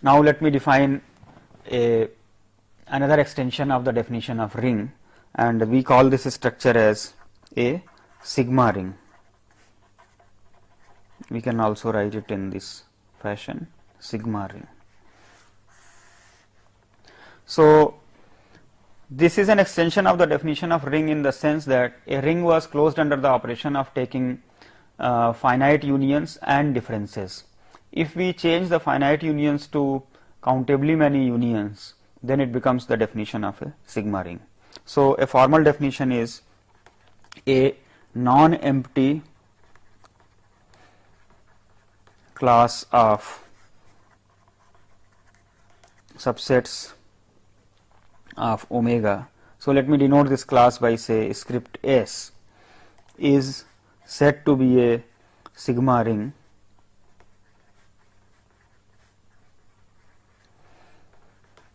Now let me define another extension of the definition of ring, and we call this structure as a sigma ring. We can also write it in this fashion, sigma ring. So this is an extension of the definition of ring in the sense that a ring was closed under the operation of taking finite unions and differences. If we change the finite unions to countably many unions, then it becomes the definition of a sigma ring. So a formal definition is a non-empty class of subsets of omega. So let me denote this class by say script S is said to be a sigma ring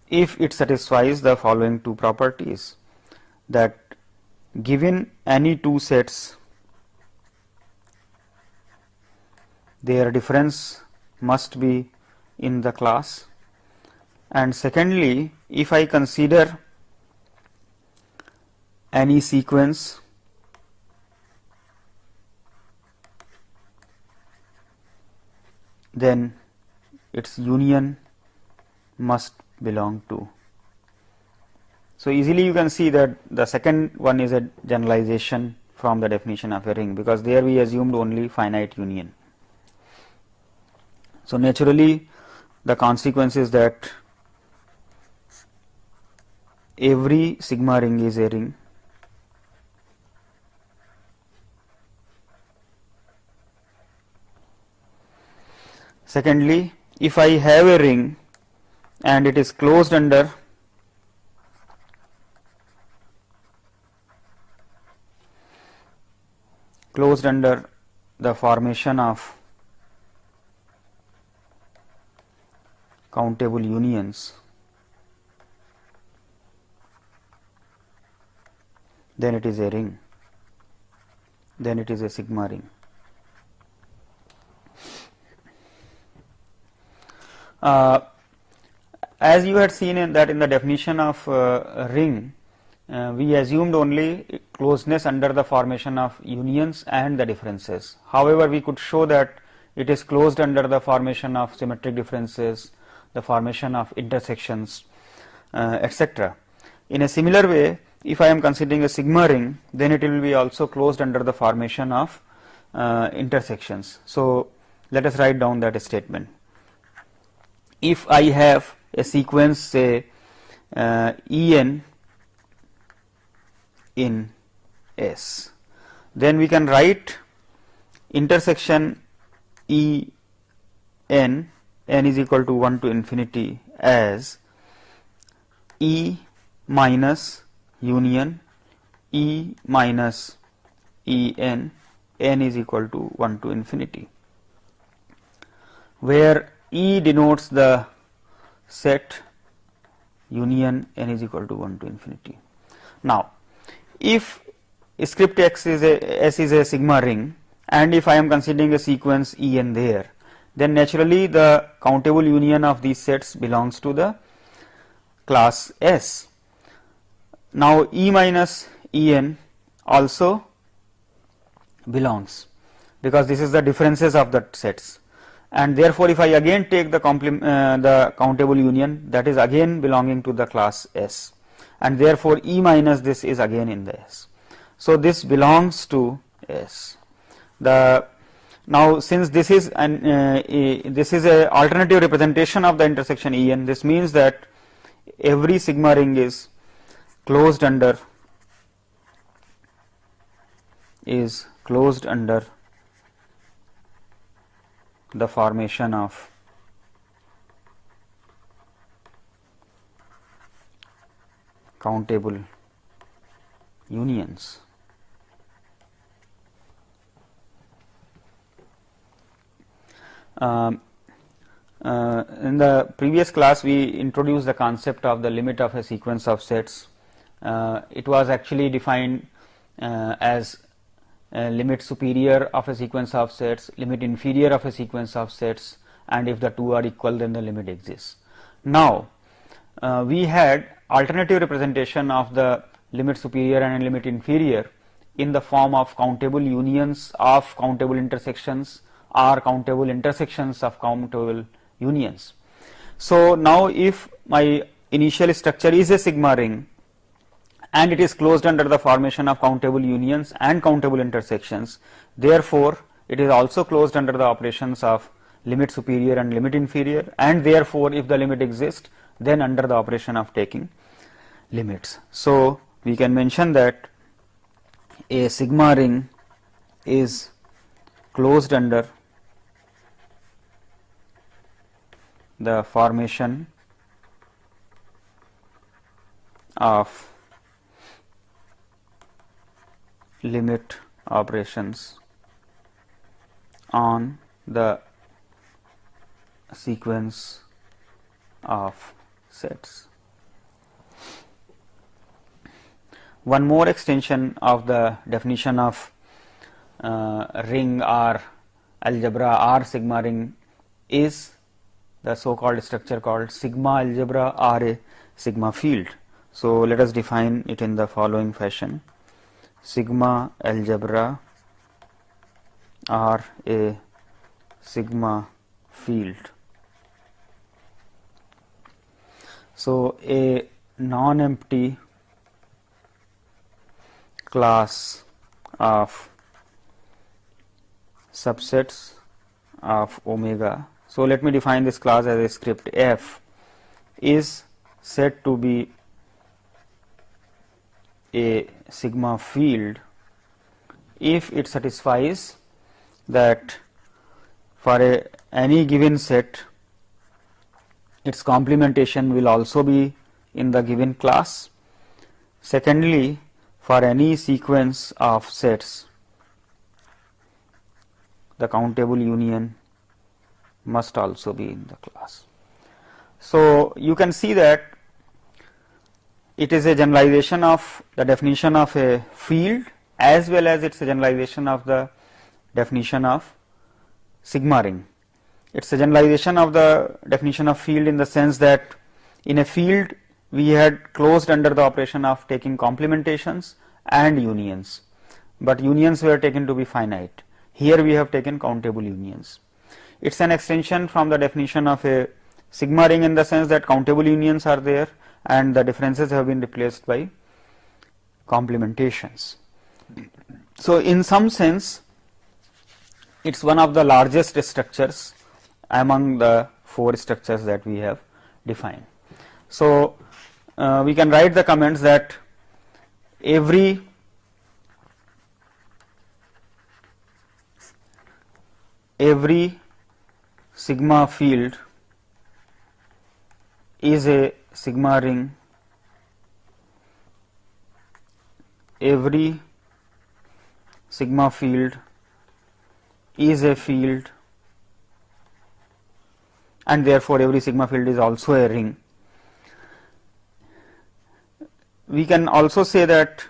if it satisfies the following two properties, that given any two sets, their difference must be in the class, and secondly, if I consider any sequence then its union must belong to. So easily you can see that the second one is a generalization from the definition of a ring, because there we assumed only finite union. So naturally the consequence is that every sigma ring is a ring. Secondly, if I have a ring and it is closed under the formation of countable unions, then it is a ring, then it is a sigma ring. As you had seen in the definition of ring, we assumed only closeness under the formation of unions and the differences. However, we could show that it is closed under the formation of symmetric differences, the formation of intersections, etc. In a similar way, if I am considering a sigma ring, then it will be also closed under the formation of intersections. So let us write down that statement. If I have a sequence say En in S, then we can write intersection En, n is equal to 1 to infinity, as E minus union E minus En, n is equal to 1 to infinity, where E denotes the set, union n is equal to 1 to infinity. Now, if script S is a sigma ring, and if I am considering a sequence En there, then naturally the countable union of these sets belongs to the class S. Now E minus En also belongs, because this is the differences of the sets, and therefore if I again take the countable union, that is again belonging to the class S, and therefore E minus this is again in the S. So this belongs to S. Now since this is a alternative representation of the intersection En, this means that every sigma ring is closed under the formation of countable unions. In the previous class we introduced the concept of the limit of a sequence of sets. It was actually defined as limit superior of a sequence of sets, limit inferior of a sequence of sets, and if the two are equal, then the limit exists. Now, we had alternative representation of the limit superior and limit inferior in the form of countable unions of countable intersections or countable intersections of countable unions. So, now if my initial structure is a sigma ring and it is closed under the formation of countable unions and countable intersections, therefore, it is also closed under the operations of limit superior and limit inferior, and therefore, if the limit exists, then under the operation of taking limits. So, we can mention that a sigma ring is closed under the formation of limit operations on the sequence of sets. One more extension of the definition of ring or algebra or sigma ring is the so called structure called sigma algebra or a sigma field. So, let us define it in the following fashion: sigma algebra or a sigma field. So, a non-empty class of subsets of omega. So, let me define this class as a script f is said to be a sigma field if it satisfies that for any given set its complementation will also be in the given class. Secondly, for any sequence of sets the countable union must also be in the class. So, you can see that it is a generalization of the definition of a field as well as it is a generalization of the definition of sigma ring. It is a generalization of the definition of field in the sense that in a field we had closed under the operation of taking complementations and unions, but unions were taken to be finite. Here we have taken countable unions. It is an extension from the definition of a sigma ring in the sense that countable unions are there and the differences have been replaced by complementations. So, in some sense it is one of the largest structures among the four structures that we have defined. So, we can write the comments that every sigma field is a sigma ring, every sigma field is a field, and therefore, every sigma field is also a ring. We can also say that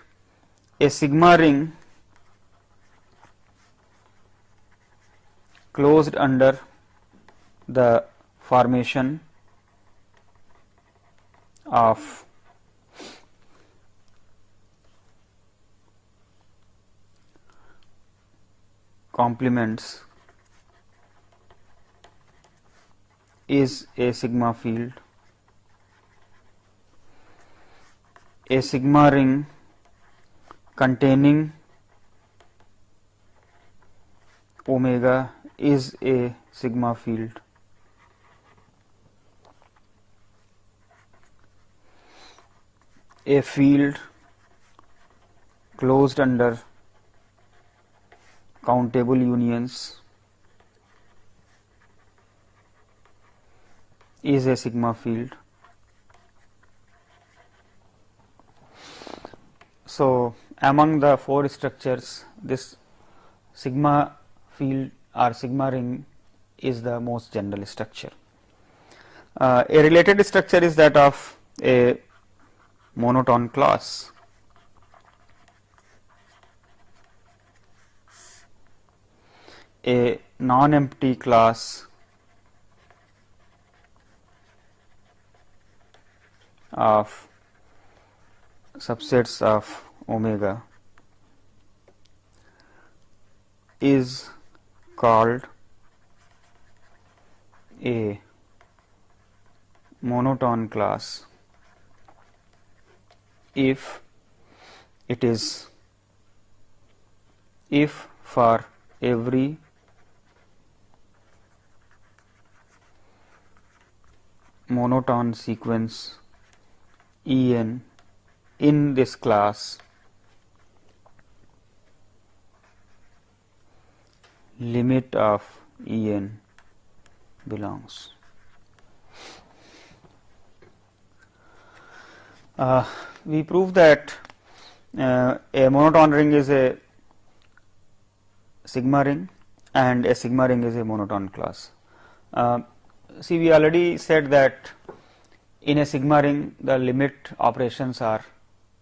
a sigma ring closed under the formation of complements is a sigma field. A sigma ring containing omega is a sigma field. A field closed under countable unions is a sigma field. So, among the four structures, this sigma field or sigma ring is the most general structure. A related structure is that of a monotone class. A non-empty class of subsets of omega is called a monotone class if for every monotone sequence En in this class limit of En belongs. We prove that a monotone ring is a sigma ring and a sigma ring is a monotone class. See, we already said that in a sigma ring the limit operations are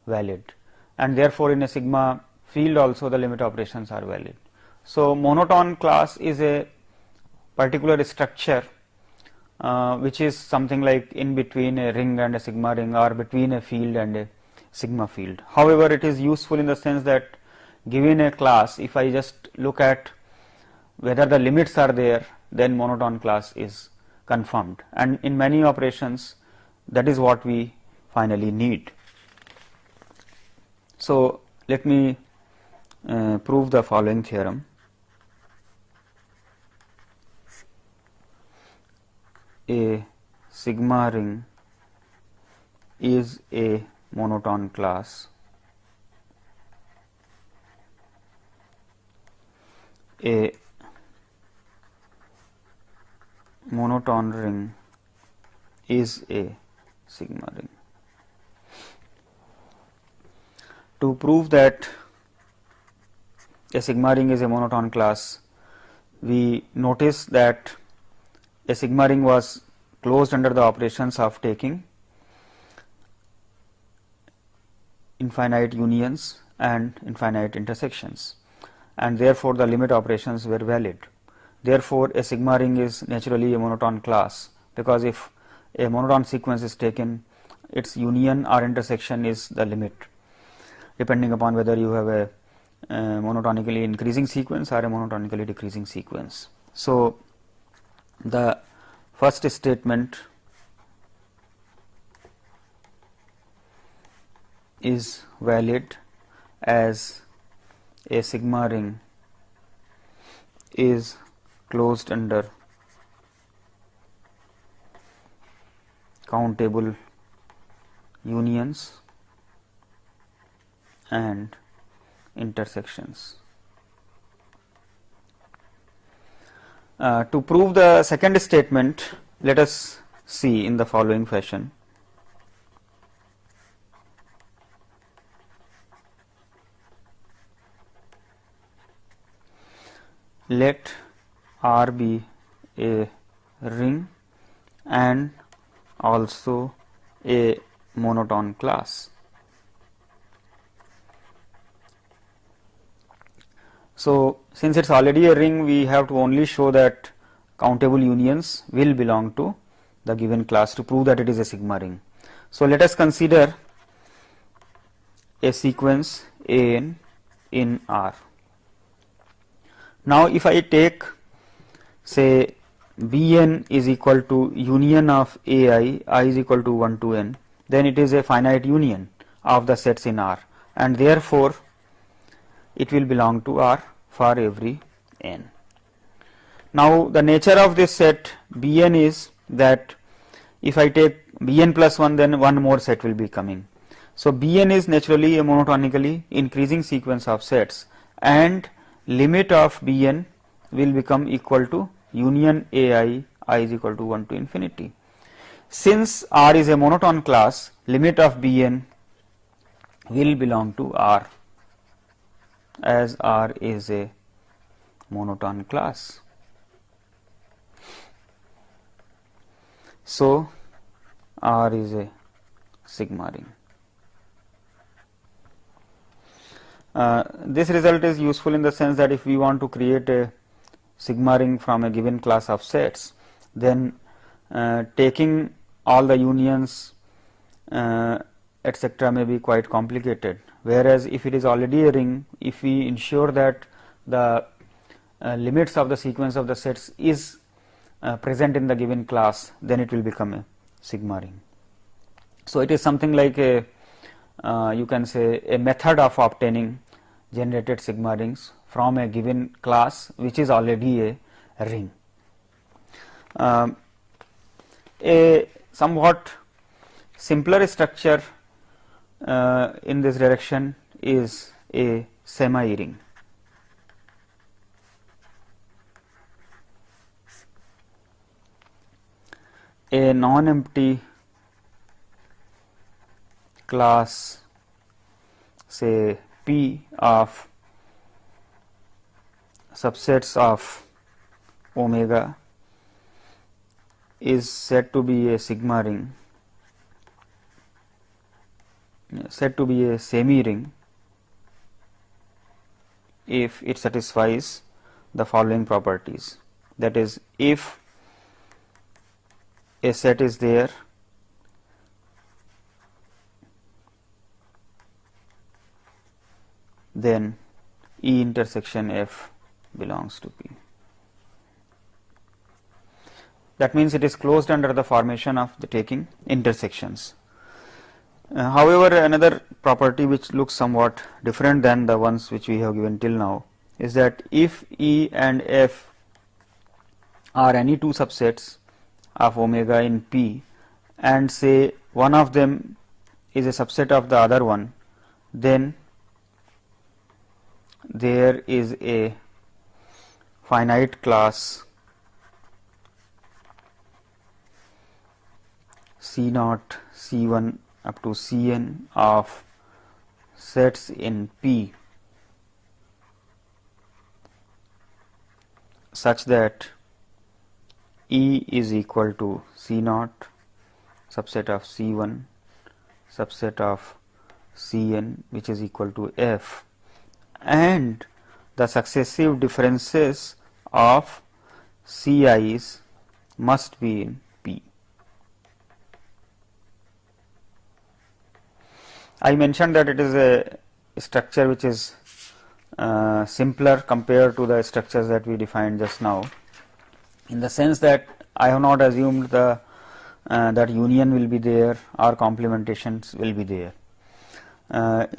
valid, and therefore in a sigma field also the limit operations are valid. So, monotone class is a particular structure which is something like in between a ring and a sigma ring, or between a field and a sigma field. However, it is useful in the sense that given a class, if I just look at whether the limits are there, then monotone class is confirmed, and in many operations that is what we finally need. So, let me prove the following theorem. A sigma ring is a monotone class a monotone ring is a sigma ring. To prove that a sigma ring is a monotone class, we notice that a sigma ring was closed under the operations of taking infinite unions and infinite intersections, and therefore the limit operations were valid. Therefore, a sigma ring is naturally a monotone class, because if a monotone sequence is taken, its union or intersection is the limit, depending upon whether you have a monotonically increasing sequence or a monotonically decreasing sequence. So, the first statement is valid as a sigma ring is closed under countable unions and intersections. To prove the second statement, let us see in the following fashion. Let R be a ring and also a monotone class. So, since it is already a ring, we have to only show that countable unions will belong to the given class to prove that it is a sigma ring. So, let us consider a sequence A in R. Now, if I take, say, Bn is equal to union of ai is equal to 1 to n, then it is a finite union of the sets in R, and therefore it will belong to R for every n. Now, the nature of this set Bn is that if I take Bn plus 1, then one more set will be coming. So, Bn is naturally a monotonically increasing sequence of sets, and limit of Bn will become equal to union ai is equal to 1 to infinity. Since R is a monotone class, limit of Bn will belong to R, as R is a monotone class. So, R is a sigma ring. This result is useful in the sense that if we want to create a sigma ring from a given class of sets, then taking all the unions etc. may be quite complicated, whereas if it is already a ring, if we ensure that the limits of the sequence of the sets is present in the given class, then it will become a sigma ring. So, it is something like a you can say a method of obtaining generated sigma rings from a given class which is already a ring. A somewhat simpler structure in this direction is a semi ring. A non-empty class, say P of subsets of omega, is said to be a sigma ring, said to be a semi ring if it satisfies the following properties. That is, if a set is there then E intersection F belongs to P. That means it is closed under the formation of the taking intersections. However, another property which looks somewhat different than the ones which we have given till now is that if E and F are any two subsets of omega in P, and say one of them is a subset of the other one, then there is a finite class C naught, C1 up to Cn of sets in P such that E is equal to C naught subset of C1 subset of Cn, which is equal to F, and the successive differences of Ci's must be in P. I mentioned that it is a structure which is simpler compared to the structures that we defined just now, in the sense that I have not assumed the that union will be there or complementations will be there.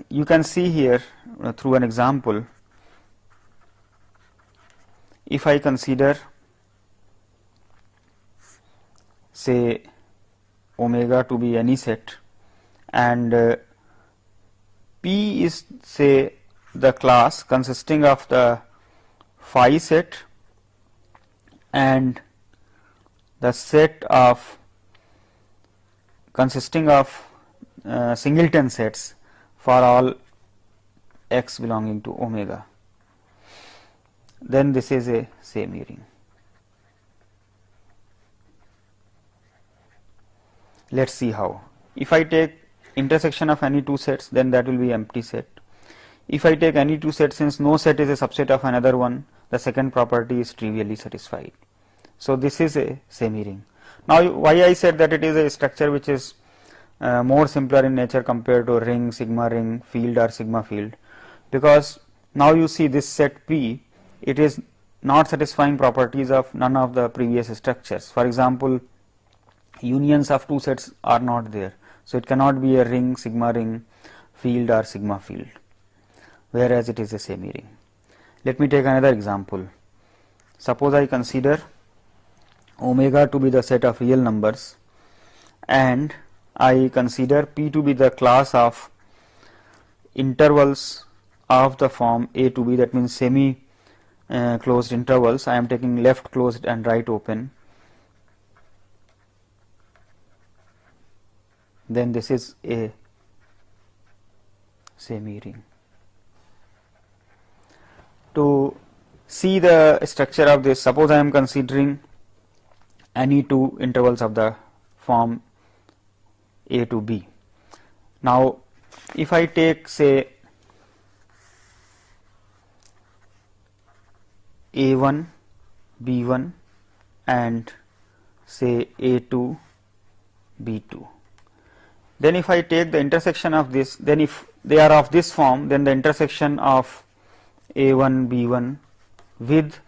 You can see here through an example, if I consider say omega to be any set, and P is say the class consisting of the phi set and the set of consisting of singleton sets for all x belonging to omega, then this is a semi ring. Let us see how. If I take intersection of any two sets, then that will be empty set. If I take any two sets, since no set is a subset of another one, the second property is trivially satisfied. So, this is a semi ring. Now, why I said that it is a structure which is more simpler in nature compared to ring, sigma ring, field or sigma field, because now you see this set P, it is not satisfying properties of none of the previous structures. For example, unions of two sets are not there. So, it cannot be a ring, sigma ring, field or sigma field, whereas it is a semi ring. Let me take another example. Suppose I consider omega to be the set of real numbers, and I consider P to be the class of intervals of the form A to B, that means semi closed intervals. I am taking left closed and right open. Then this is a semi ring. To see the structure of this, suppose I am considering any two intervals of the form A to B. Now, if I take say A1, B1 and say A2, B2, then if I take the intersection of this, then if they are of this form, then the intersection of A1 B1 with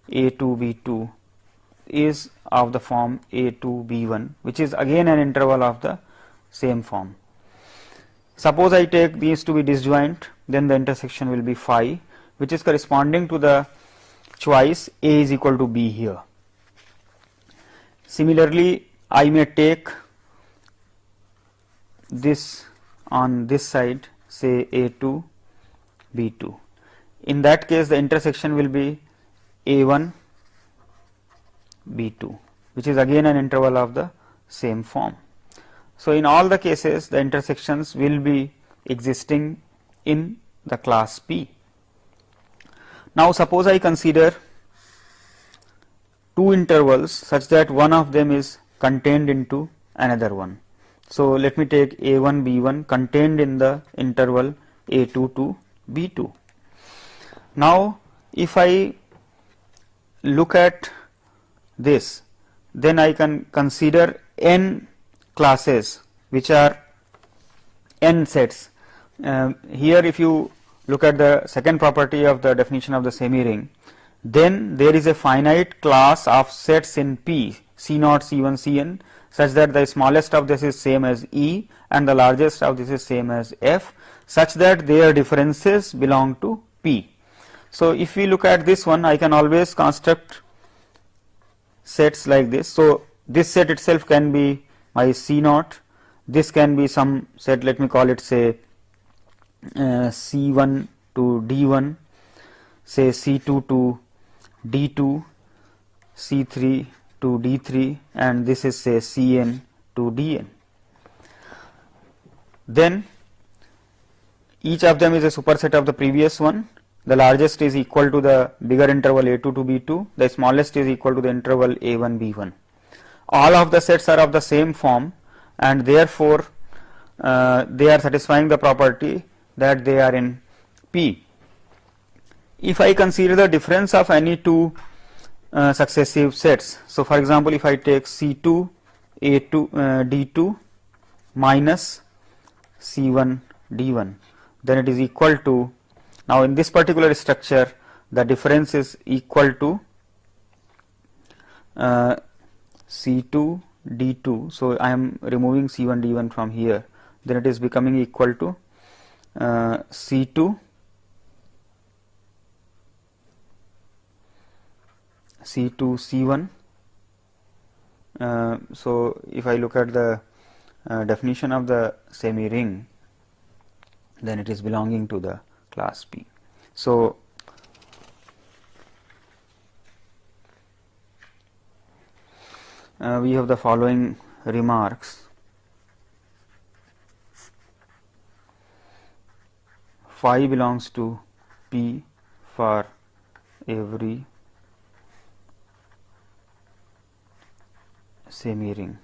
A2 B2 is of the form A2 B1, which is again an interval of the same form. Suppose I take these to be disjoint, then the intersection will be phi, which is corresponding to the choice A is equal to B here. Similarly, I may take this on this side, say A2 B2. In that case, the intersection will be A1 B2, which is again an interval of the same form. So, in all the cases, the intersections will be existing in the class P. Now, suppose I consider two intervals such that one of them is contained into another one. So, let me take A1 B1 contained in the interval A2 to B2. Now, if I look at this, then I can consider n classes which are n sets. Here if you look at the second property of the definition of the semi-ring, then there is a finite class of sets in P, C0, C1, Cn, such that the smallest of this is same as E and the largest of this is same as F, such that their differences belong to P. So, if we look at this one, I can always construct sets like this. So, this set itself can be my C0, this can be some set, let me call it say C1 to D1, say C2 to D2, C3 to D3, and this is say Cn to Dn. Then each of them is a superset of the previous one. The largest is equal to the bigger interval A2 to B2, the smallest is equal to the interval A1 B1. All of the sets are of the same form, and therefore, they are satisfying the property that they are in P. If I consider the difference of any two successive sets, so for example, if I take C2 A2 D2 minus C1 D1, then it is equal to, now in this particular structure the difference is equal to C2 D2. So, I am removing C1 D1 from here, then it is becoming equal to C2 C1. So, if I look at the definition of the semi ring, then it is belonging to the class P. So, we have the following remarks. Phi belongs to P for every semi ring,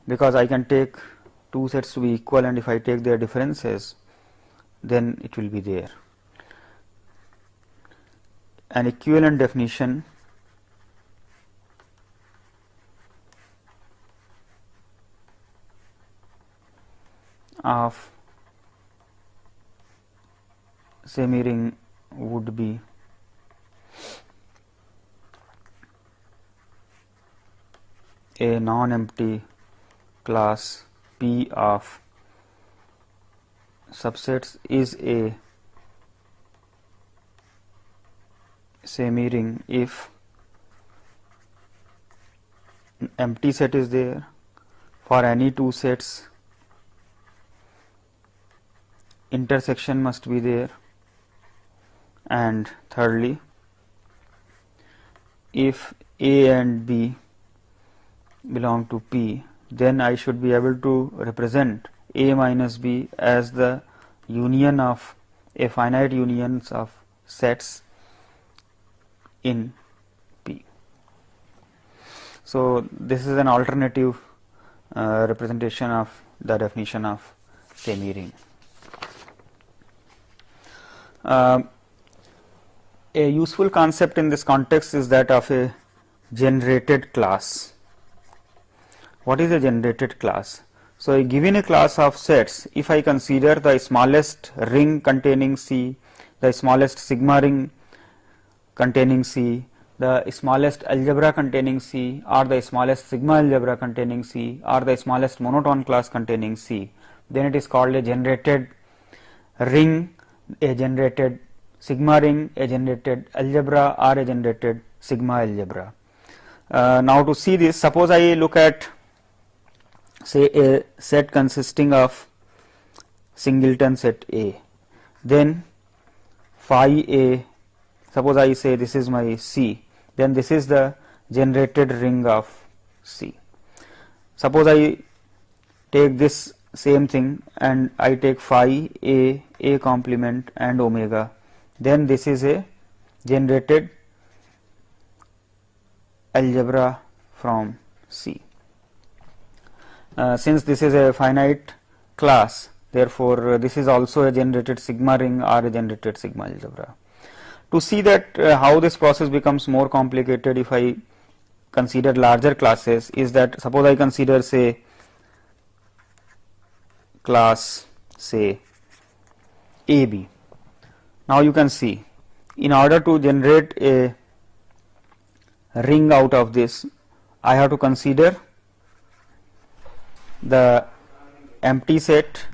because I can take two sets to be equal, and if I take their differences, then it will be there. An equivalent definition of semi ring would be a non-empty class P of subsets is a semi ring if empty set is there for any two sets, intersection must be there, and thirdly, if A and B belong to P, then I should be able to represent A minus B as the union of a finite unions of sets in P. So, this is an alternative representation of the definition of semi ring. A useful concept in this context is that of a generated class. what is a generated class? So, given a class of sets, if I consider the smallest ring containing C, the smallest sigma ring containing C, the smallest algebra containing C, or the smallest sigma algebra containing C, or the smallest monotone class containing C, then it is called a generated ring, a generated sigma ring, a generated algebra, or a generated sigma algebra. Now, to see this, suppose I look at say a set consisting of singleton set A, then phi A, suppose I say this is my C, then this is the generated ring of C. Suppose I take this same thing and I take phi A complement and omega, then this is a generated algebra from C. Since this is a finite class, therefore, this is also a generated sigma ring or a generated sigma algebra. To see that how this process becomes more complicated if I consider larger classes, is that suppose I consider say class say AB. Now, you can see in order to generate a ring out of this, I have to consider the empty set,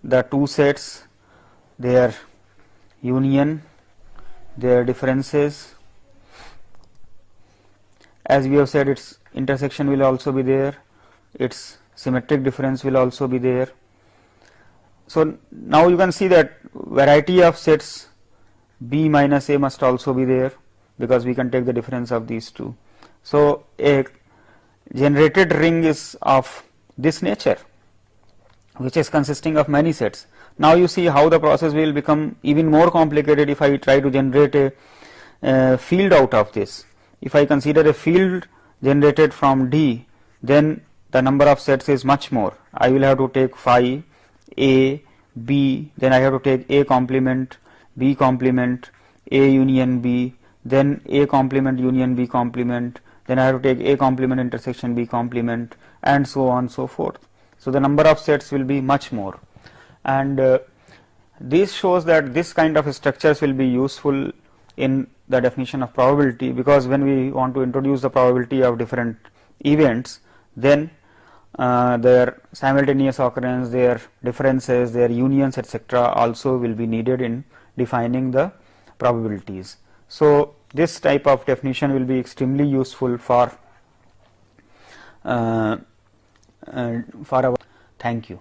the two sets, their union, their differences. As we have said, its intersection will also be there, its symmetric difference will also be there. So, now you can see that variety of sets B minus A must also be there, because we can take the difference of these two. So, a generated ring is of this nature, which is consisting of many sets. Now, you see how the process will become even more complicated if I try to generate a field out of this. If I consider a field generated from D, then the number of sets is much more. I will have to take phi A, B, then I have to take A complement, B complement, A union B, then A complement union B complement, then I have to take A complement intersection B complement, and so on so forth. So, the number of sets will be much more, and this shows that this kind of structures will be useful in the definition of probability, because when we want to introduce the probability of different events, then their simultaneous occurrence, their differences, their unions, etc., also will be needed in defining the probabilities. So, this type of definition will be extremely useful for our. Thank you.